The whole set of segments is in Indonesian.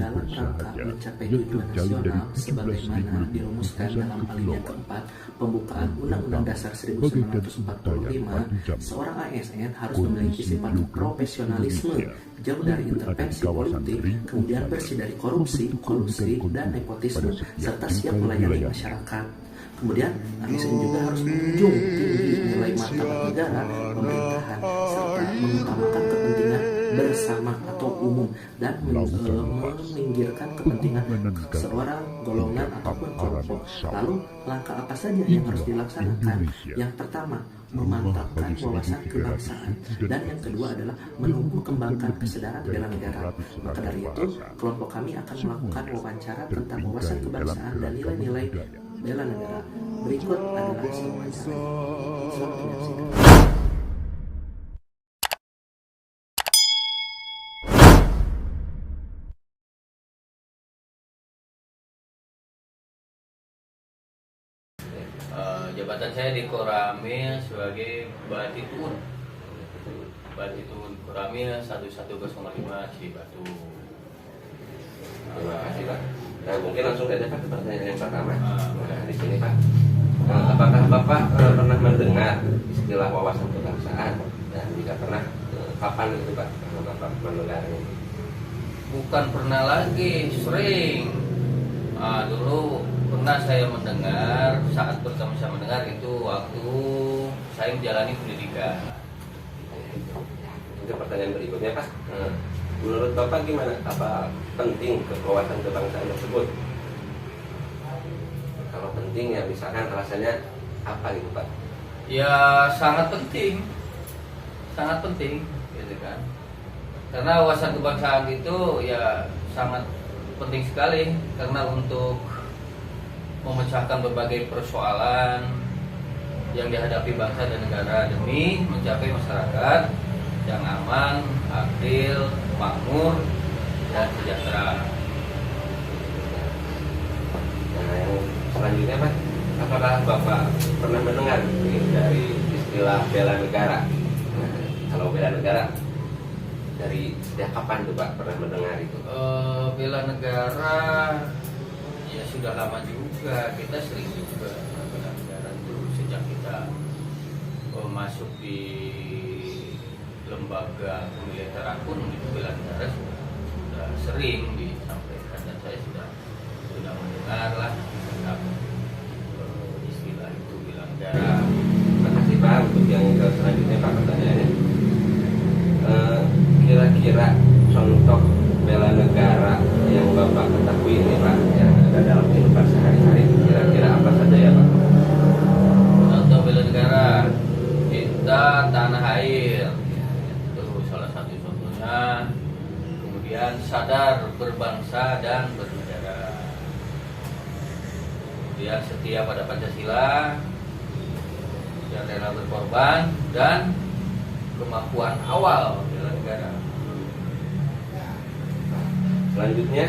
Dalam rangka mencapai tujuan nasional sebagaimana dirumuskan dalam alinea keempat pembukaan Undang-Undang Dasar 1945, seorang ASN harus memiliki sifat profesionalisme, jauh dari intervensi politik, kemudian bersih dari korupsi, kolusi, dan nepotisme, serta siap melayani masyarakat. Kemudian, ASN juga harus menjunjung tinggi nilai martabat negara, pemerintahan, serta mengutamakan kepentingan bersama atau umum dan meminggirkan kepentingan seorang golongan ataupun kelompok. Lalu langkah apa saja yang harus dilaksanakan? Yang pertama, memantapkan wawasan kebangsaan, dan yang kedua adalah menumbuh kembangkan kesadaran bela negara. Maka dari itu, kelompok kami akan melakukan wawancara tentang wawasan kebangsaan dan nilai-nilai bela negara. Berikut adalah hasil wawancara. Selamat menyaksikan. Jabatan saya di Koramil sebagai Batitun Koramil 1105 Cibatu. Terima kasih Pak. Nah, mungkin langsung saja Pak ke pertanyaan yang pertama. Nah, di sini Pak, apakah Bapak pernah mendengar istilah wawasan kebangsaan? Dan jika pernah, kapan itu Pak Bapak mendengarnya? Bukan pernah lagi, sering. Dulu pernah saya mendengar, saat pertama saya mendengar itu waktu saya menjalani pendidikan. Untuk pertanyaan berikutnya Pak, menurut Bapak gimana? Apa penting wawasan kebangsaan tersebut? Kalau penting ya misalkan alasannya apa gitu Pak? Ya sangat penting, gitu kan. Karena wawasan kebangsaan itu ya sangat penting sekali, karena untuk memecahkan berbagai persoalan yang dihadapi bangsa dan negara demi mencapai masyarakat yang aman, adil, makmur, dan sejahtera. Nah, yang selanjutnya Pak, apakah Bapak pernah mendengar dari istilah bela negara? Nah, kalau bela negara dari sejak kapan tuh Pak pernah mendengar itu? Bela negara ya sudah lama juga, kita sering juga bela negara itu sejak kita masuk di lembaga militer pun itu bela negara sudah sering disampaikan, dan saya sudah mendengar lah tentang istilah itu bela negara. Terima kasih Pak. Untuk yang selanjutnya Pak, pertanyaannya, kira-kira contoh bela negara yang Bapak ketahui ini Pak, yang ada dalam kehidupan sehari-hari, kira-kira apa saja ya Pak? Contoh bela negara, kita tanah air, itu salah satu contohnya. Kemudian sadar berbangsa dan bernegara, kemudian setia pada Pancasila, dan rela berkorban, dan kemampuan awal bela negara. Selanjutnya,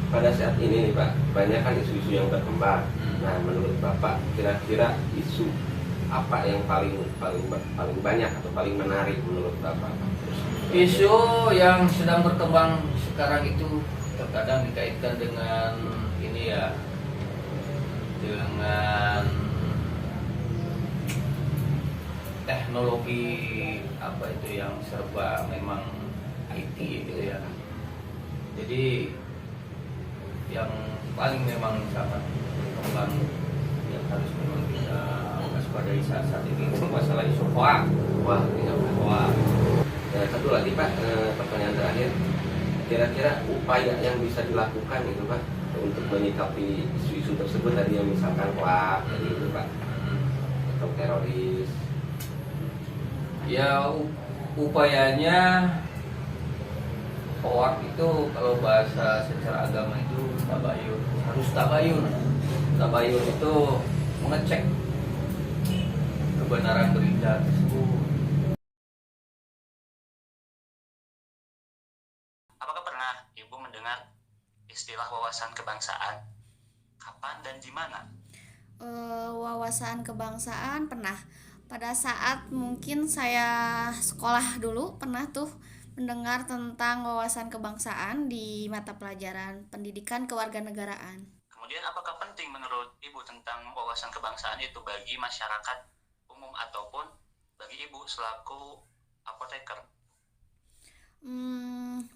pada saat ini nih Pak, banyak kan isu-isu yang berkembang. Nah, menurut Bapak, kira-kira isu apa yang paling banyak atau paling menarik menurut Bapak? Isu yang sedang berkembang sekarang itu terkadang dikaitkan dengan ini ya, dengan teknologi apa itu yang serba memang IT gitu ya. Jadi yang paling memang sangat berkembang yang harus memang kita waspadai saat ini masalah isu hoax. Wah, ya Pak. Hoax. Satu lagi Pak, pertanyaan terakhir, kira-kira upaya yang bisa dilakukan itu Pak untuk menyikapi isu-isu tersebut tadi, yang misalkan hoax tadi itu Pak, atau teroris. Ya upayanya hoax itu kalau bahasa secara agama itu tabayun, harus tabayun. Tabayun itu mengecek kebenaran berita tersebut. Apakah pernah Ibu mendengar istilah wawasan kebangsaan? Kapan dan di mana? Wawasan kebangsaan pernah. Pada saat mungkin saya sekolah dulu pernah tuh mendengar tentang wawasan kebangsaan di mata pelajaran pendidikan kewarganegaraan. Kemudian apakah penting menurut Ibu tentang wawasan kebangsaan itu bagi masyarakat umum ataupun bagi Ibu selaku apoteker?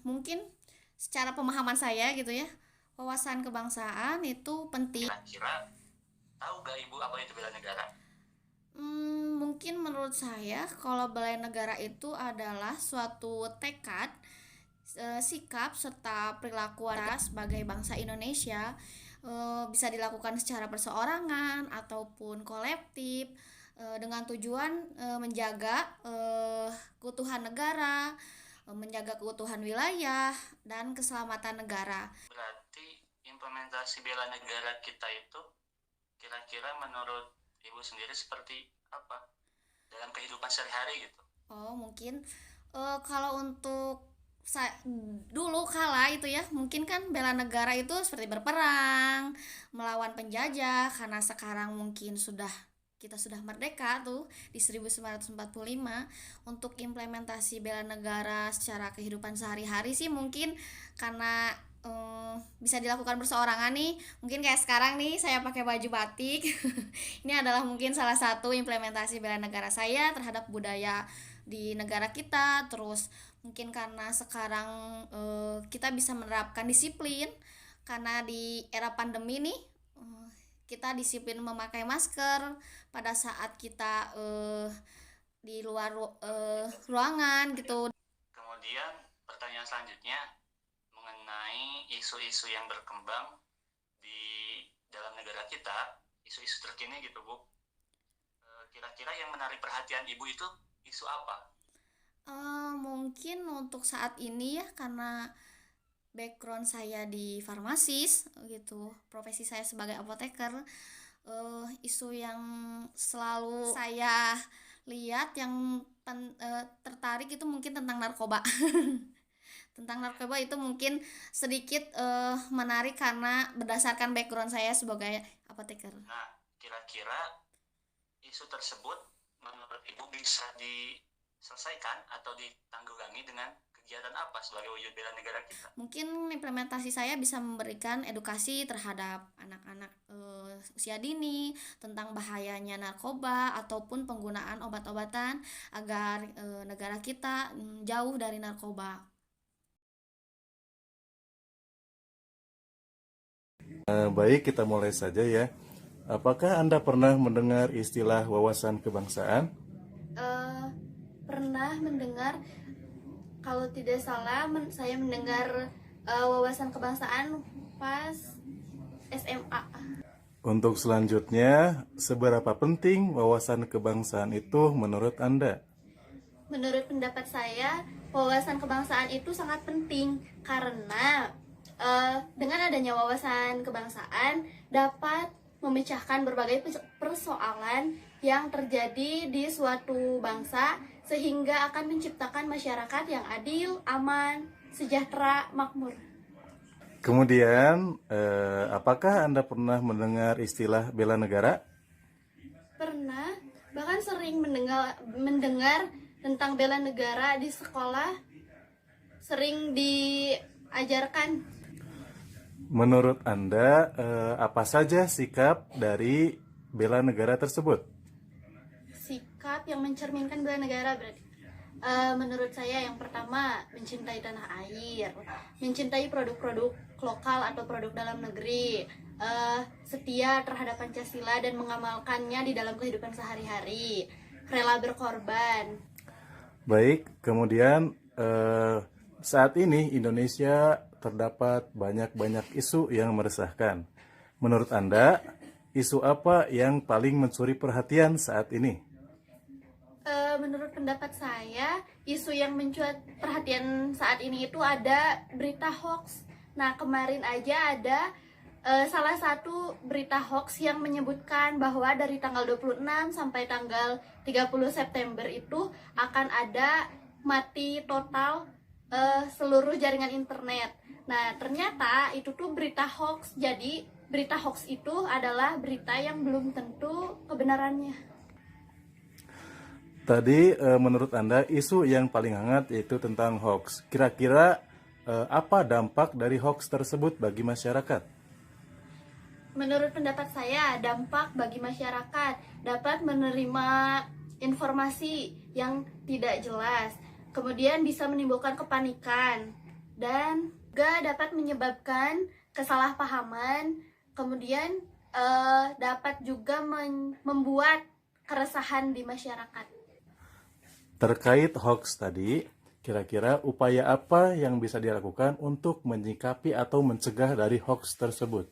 Mungkin secara pemahaman saya gitu ya, wawasan kebangsaan itu penting. Kira-kira tahu gak Ibu apa itu bela negara? Mungkin menurut saya kalau bela negara itu adalah suatu tekad, sikap serta perilaku warga sebagai bangsa Indonesia, bisa dilakukan secara perseorangan ataupun kolektif, dengan tujuan menjaga keutuhan negara, menjaga keutuhan wilayah dan keselamatan negara. Berarti implementasi bela negara kita itu kira-kira menurut Ibu sendiri seperti apa dalam kehidupan sehari-hari gitu? Oh, mungkin kalau untuk dulu kala itu ya, mungkin kan bela negara itu seperti berperang melawan penjajah, karena sekarang mungkin kita sudah merdeka tuh di 1945. Untuk implementasi bela negara secara kehidupan sehari-hari sih mungkin karena bisa dilakukan perseorangan nih, mungkin kayak sekarang nih saya pakai baju batik. Ini adalah mungkin salah satu implementasi bela negara saya terhadap budaya di negara kita. Terus mungkin karena sekarang kita bisa menerapkan disiplin, karena di era pandemi nih kita disiplin memakai masker pada saat kita di luar ruangan gitu. Kemudian pertanyaan selanjutnya mengenai isu-isu yang berkembang di dalam negara kita, isu-isu terkini gitu Bu. Kira-kira yang menarik perhatian Ibu itu isu apa? Mungkin untuk saat ini ya, karena background saya di farmasis gitu, profesi saya sebagai apoteker, isu yang selalu saya lihat yang tertarik itu mungkin tentang narkoba. Tentang narkoba itu mungkin sedikit menarik karena berdasarkan background saya sebagai apoteker. Nah, kira-kira isu tersebut menurut Ibu bisa diselesaikan atau ditanggulangi dengan kegiatan apa sebagai wujud bela negara kita? Mungkin implementasi saya bisa memberikan edukasi terhadap anak-anak usia dini tentang bahayanya narkoba ataupun penggunaan obat-obatan agar negara kita jauh dari narkoba. Baik, kita mulai saja ya. Apakah Anda pernah mendengar istilah wawasan kebangsaan? Pernah mendengar, kalau tidak salah saya mendengar wawasan kebangsaan pas SMA. Untuk selanjutnya, seberapa penting wawasan kebangsaan itu menurut Anda? Menurut pendapat saya, wawasan kebangsaan itu sangat penting karena dengan adanya wawasan kebangsaan dapat memecahkan berbagai persoalan yang terjadi di suatu bangsa, sehingga akan menciptakan masyarakat yang adil, aman, sejahtera, makmur. Kemudian, apakah Anda pernah mendengar istilah bela negara? Pernah, bahkan sering mendengar tentang bela negara di sekolah, sering diajarkan. Menurut Anda, apa saja sikap dari bela negara tersebut? Sikap yang mencerminkan bela negara berarti. Menurut saya yang pertama, mencintai tanah air, mencintai produk-produk lokal atau produk dalam negeri, setia terhadap Pancasila dan mengamalkannya di dalam kehidupan sehari-hari, rela berkorban. Baik, kemudian saat ini Indonesia terdapat banyak isu yang meresahkan. Menurut Anda, isu apa yang paling mencuri perhatian saat ini? Menurut pendapat saya, isu yang mencuri perhatian saat ini itu ada berita hoax. Nah, kemarin aja ada salah satu berita hoax yang menyebutkan bahwa dari tanggal 26 sampai tanggal 30 September itu akan ada mati total seluruh jaringan internet. Nah, ternyata itu tuh berita hoax. Jadi berita hoax itu adalah berita yang belum tentu kebenarannya. Tadi menurut Anda isu yang paling hangat yaitu tentang hoax. Kira-kira apa dampak dari hoax tersebut bagi masyarakat? Menurut pendapat saya, dampak bagi masyarakat dapat menerima informasi yang tidak jelas, kemudian bisa menimbulkan kepanikan, dan juga dapat menyebabkan kesalahpahaman, kemudian dapat juga membuat keresahan di masyarakat. Terkait hoax tadi, kira-kira upaya apa yang bisa dilakukan untuk menyikapi atau mencegah dari hoax tersebut?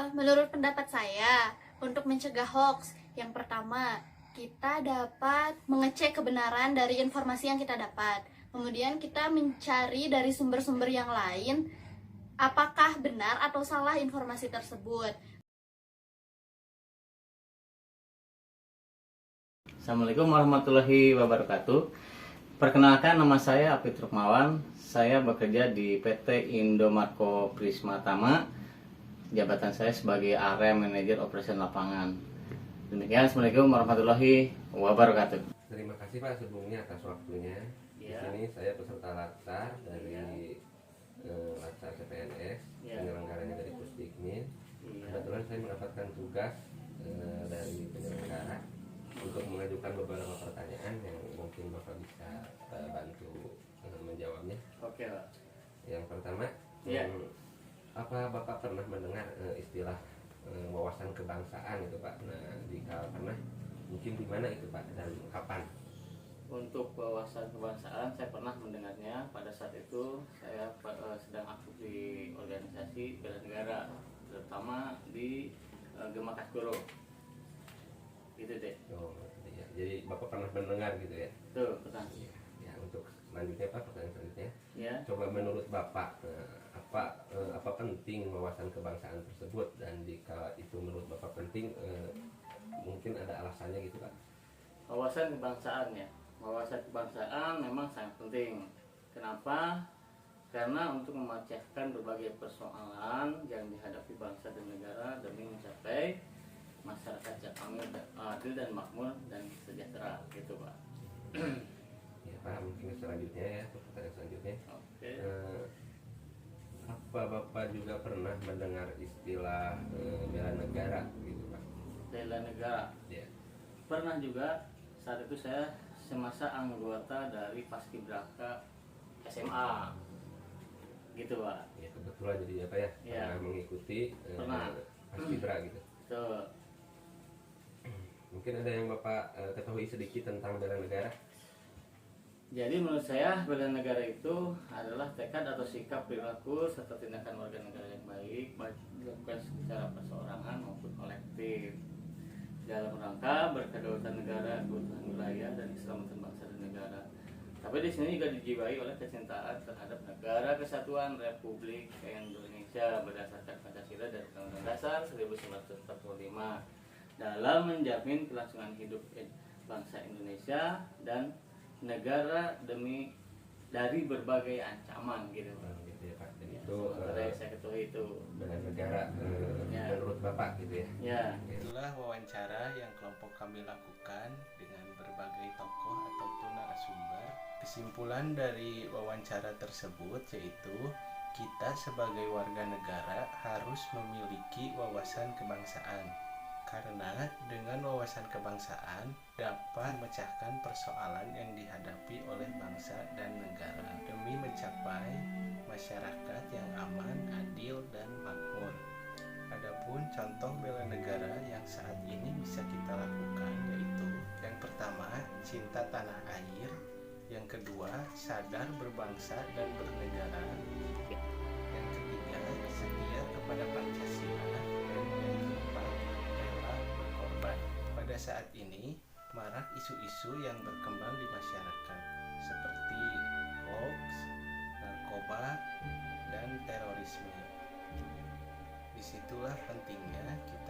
Menurut pendapat saya, untuk mencegah hoax, yang pertama, kita dapat mengecek kebenaran dari informasi yang kita dapat. Kemudian kita mencari dari sumber-sumber yang lain, apakah benar atau salah informasi tersebut. Assalamualaikum warahmatullahi wabarakatuh. Perkenalkan, nama saya Apit Rukmawan. Saya bekerja di PT Indomarko Prisma Tama. Jabatan saya sebagai area manajer operasi lapangan. Demikian, Assalamualaikum warahmatullahi wabarakatuh. Terima kasih Pak sebelumnya atas waktunya. Di sini saya peserta latsar dari latsar CPNS, penyelenggaranya dari Pusdikmin. Kebetulan saya mendapatkan tugas dari penyelenggara untuk mengajukan beberapa pertanyaan yang mungkin Bapak bisa bantu menjawabnya. Oke, Pak. Yang pertama, apa Bapak pernah mendengar istilah wawasan kebangsaan itu Pak? Nah, jika pernah, mungkin di mana itu Pak dan kapan? Untuk wawasan kebangsaan saya pernah mendengarnya pada saat itu saya sedang aktif di organisasi bela negara, terutama di Gemakas Kuro. Gitu deh. Oh, ya. Jadi Bapak pernah mendengar gitu ya? Tuh, pernah. Ya, untuk selanjutnya Pak, pertanyaan selanjutnya. Ya. Coba menurut Bapak apa penting wawasan kebangsaan tersebut, dan jika itu menurut Bapak penting, mungkin ada alasannya gitu Pak? Wawasan kebangsaan ya. Wawasan kebangsaan memang sangat penting. Kenapa? Karena untuk memecahkan berbagai persoalan yang dihadapi bangsa dan negara demi mencapai masyarakat yang adil dan makmur dan sejahtera, gitu Pak. Ya Pak, mungkin selanjutnya ya, pertanyaan selanjutnya. Oke. Apa Bapak juga pernah mendengar istilah bela negara gitu Pak? Bela negara. Ya. Pernah juga, saat itu saya semasa anggota dari Paskibraka SMA, gitu Pak. Ya kebetulan jadi apa ya? Ya. Pernah mengikuti Pernah. Paskibra gitu. Tuh. Mungkin ada yang Bapak ketahui sedikit tentang bela negara? Jadi menurut saya bela negara itu adalah tekad atau sikap, perilaku serta tindakan warga negara yang baik, baik dilakukan secara perseorangan maupun kolektif, dalam rangka berkedaulatan negara, keutuhan wilayah, dan keselamatan bangsa dan negara. Tapi di sini juga dijiwai oleh kecintaan terhadap negara kesatuan Republik Indonesia berdasarkan Pancasila dan Undang-Undang Dasar 1945 dalam menjamin kelangsungan hidup bangsa Indonesia dan negara dari berbagai ancaman, gitu Pak. Gitu ya Pak. Dan Ya, itu saya ketahui itu bela negara Ya. menurut Bapak gitu ya? ya. Itulah wawancara yang kelompok kami lakukan dengan berbagai tokoh ataupun narasumber. Kesimpulan dari wawancara tersebut yaitu kita sebagai warga negara harus memiliki wawasan kebangsaan. Karena dengan wawasan kebangsaan dapat memecahkan persoalan yang dihadapi oleh bangsa dan negara demi mencapai masyarakat yang aman, adil, dan makmur. Adapun contoh bela negara yang saat ini bisa kita lakukan yaitu yang pertama, cinta tanah air, yang kedua, sadar berbangsa dan bernegara, yang ketiga, setia kepada Pancasila, dan yang keempat, rela berkorban. Pada saat ini marak isu-isu yang berkembang di masyarakat seperti hoax, narkoba, dan terorisme. Disitulah pentingnya kita